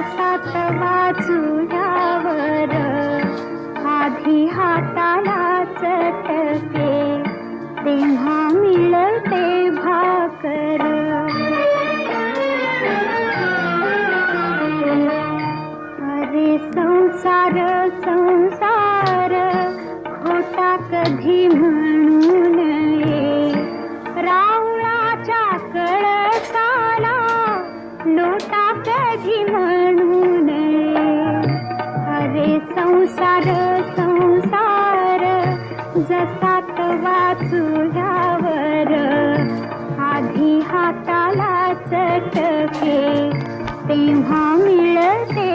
जसात वाचुल्यावर आधी हाताला चटके तेव्हा मिळते भाकर. अरे संसार संसार खोटा कधी म्हणू नये, रावळाच्या कळसाला लोटा कधी म्हणू नये. अरे संसार संसार जसात वाचुल्यावर आधी हाताला चटके तेव्हा मिळते